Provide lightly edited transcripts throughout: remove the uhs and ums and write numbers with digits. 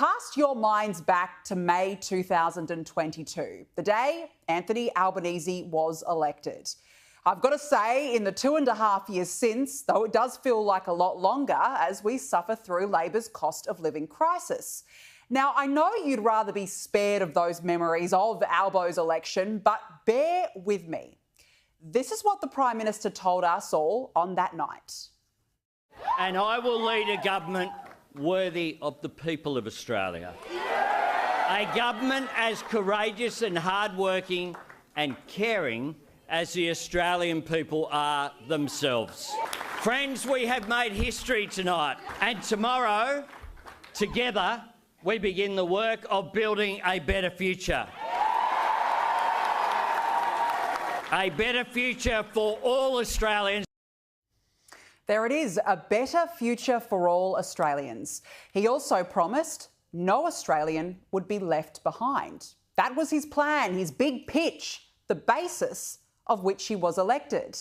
cast your minds back to May 2022, the day Anthony Albanese was elected. I've got to say, in the 2.5 years since, though it does feel like a lot longer as we suffer through Labor's cost of living crisis. Now, I know you'd rather be spared of those memories of Albo's election, but bear with me. This is what the Prime Minister told us all on that night. And I will lead a government worthy of the people of Australia. A government as courageous and hardworking and caring as the Australian people are themselves. Friends, we have made history tonight, and tomorrow, together, we begin the work of building a better future. A better future for all Australians. There it is, a better future for all Australians. He also promised no Australian would be left behind. That was his plan, his big pitch, the basis of which he was elected.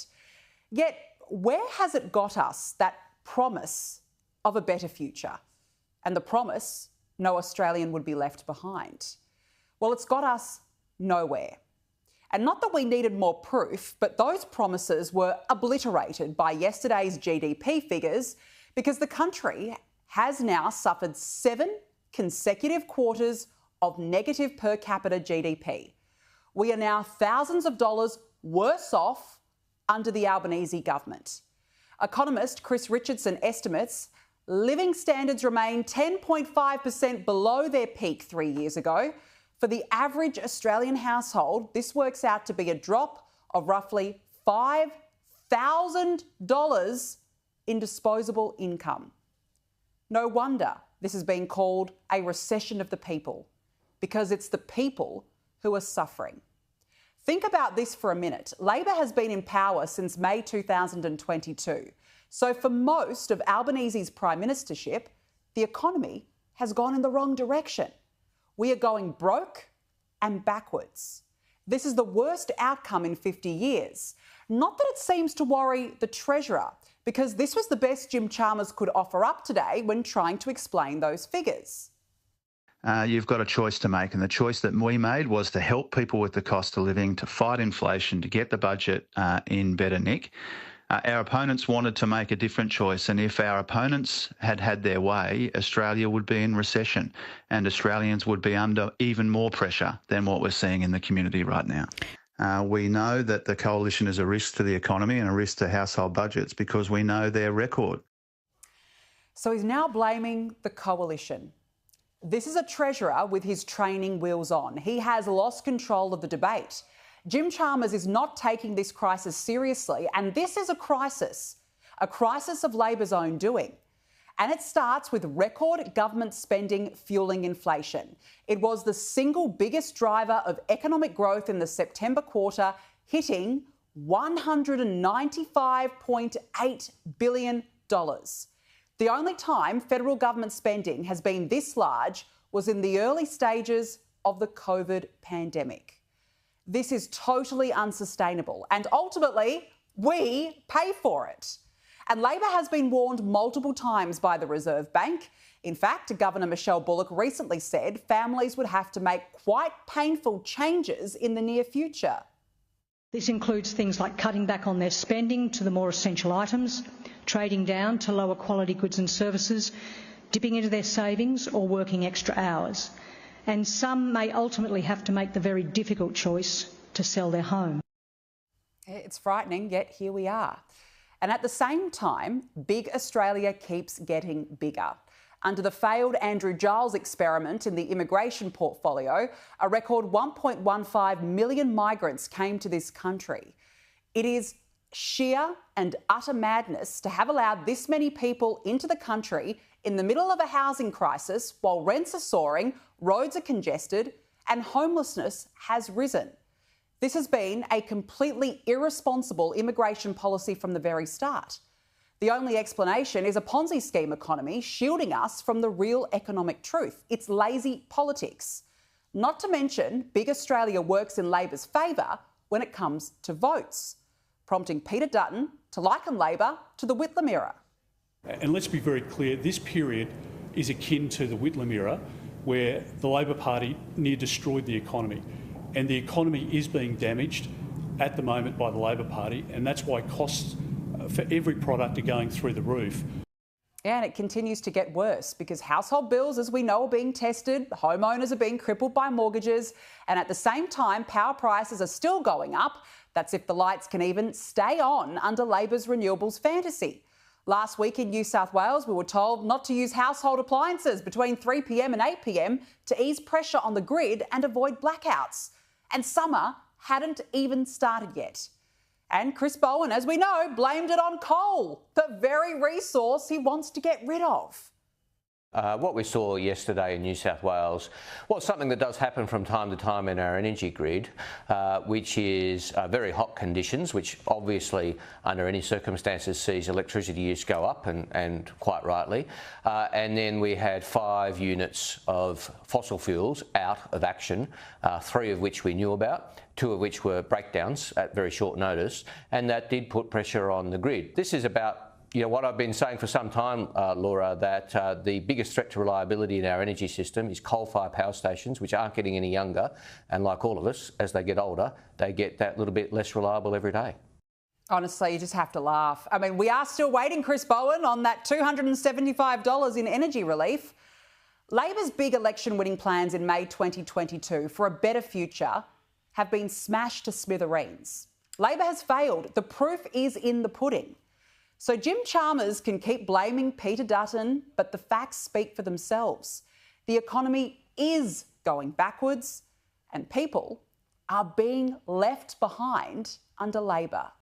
Yet, where has it got us, that promise of a better future? And the promise no Australian would be left behind? Well, it's got us nowhere. And not that we needed more proof, but those promises were obliterated by yesterday's GDP figures because the country has now suffered 7 consecutive quarters of negative per capita GDP. We are now thousands of dollars worse off under the Albanese government. Economist Chris Richardson estimates living standards remain 10.5% below their peak 3 years ago. For the average Australian household, this works out to be a drop of roughly $5,000 in disposable income. No wonder this is being called a recession of the people, because it's the people who are suffering. Think about this for a minute. Labor has been in power since May 2022. So for most of Albanese's prime ministership, the economy has gone in the wrong direction. We are going broke and backwards. This is the worst outcome in 50 years. Not that it seems to worry the Treasurer, because this was the best Jim Chalmers could offer up today when trying to explain those figures. You've got a choice to make, and the choice that we made was to help people with the cost of living, to fight inflation, to get the budget in better nick. Our opponents wanted to make a different choice, and if our opponents had had their way, Australia would be in recession and Australians would be under even more pressure than what we're seeing in the community right now. We know that the coalition is a risk to the economy and a risk to household budgets because we know their record. So he's now blaming the coalition. This is a Treasurer with his training wheels on. He has lost control of the debate. Jim Chalmers is not taking this crisis seriously, and this is a crisis of Labor's own doing. And it starts with record government spending fuelling inflation. It was the single biggest driver of economic growth in the September quarter, hitting $195.8 billion. The only time federal government spending has been this large was in the early stages of the COVID pandemic. This is totally unsustainable, and ultimately, we pay for it. And Labor has been warned multiple times by the Reserve Bank. In fact, Governor Michelle Bullock recently said families would have to make quite painful changes in the near future. This includes things like cutting back on their spending to the more essential items, trading down to lower quality goods and services, dipping into their savings or working extra hours. And some may ultimately have to make the very difficult choice to sell their home. It's frightening, yet here we are. And at the same time, big Australia keeps getting bigger. Under the failed Andrew Giles experiment in the immigration portfolio, a record 1.15 million migrants came to this country. It is sheer and utter madness to have allowed this many people into the country in the middle of a housing crisis while rents are soaring, roads are congested, and homelessness has risen. This has been a completely irresponsible immigration policy from the very start. The only explanation is a Ponzi scheme economy shielding us from the real economic truth. It's lazy politics. Not to mention, big Australia works in Labor's favour when it comes to votes, prompting Peter Dutton to liken Labor to the Whitlam era. And let's be very clear, this period is akin to the Whitlam era. where the Labor Party near destroyed the economy. And the economy is being damaged at the moment by the Labor Party, and that's why costs for every product are going through the roof. And it continues to get worse because household bills, as we know, are being tested, homeowners are being crippled by mortgages, and at the same time, power prices are still going up. That's if the lights can even stay on under Labor's renewables fantasy. Last week in New South Wales, we were told not to use household appliances between 3 p.m. and 8 p.m. to ease pressure on the grid and avoid blackouts. And summer hadn't even started yet. And Chris Bowen, as we know, blamed it on coal, the very resource he wants to get rid of. What we saw yesterday in New South Wales was something that does happen from time to time in our energy grid, which is very hot conditions, which obviously under any circumstances sees electricity use go up, and quite rightly. And then we had 5 units of fossil fuels out of action, 3 of which we knew about, 2 of which were breakdowns at very short notice, and that did put pressure on the grid. This is about what I've been saying for some time, Laura, that the biggest threat to reliability in our energy system is coal-fired power stations, which aren't getting any younger. And like all of us, as they get older, they get that little bit less reliable every day. Honestly, you just have to laugh. I mean, we are still waiting, Chris Bowen, on that $275 in energy relief. Labor's big election-winning plans in May 2022 for a better future have been smashed to smithereens. Labor has failed. The proof is in the pudding. So Jim Chalmers can keep blaming Peter Dutton, but the facts speak for themselves. The economy is going backwards and people are being left behind under Labor.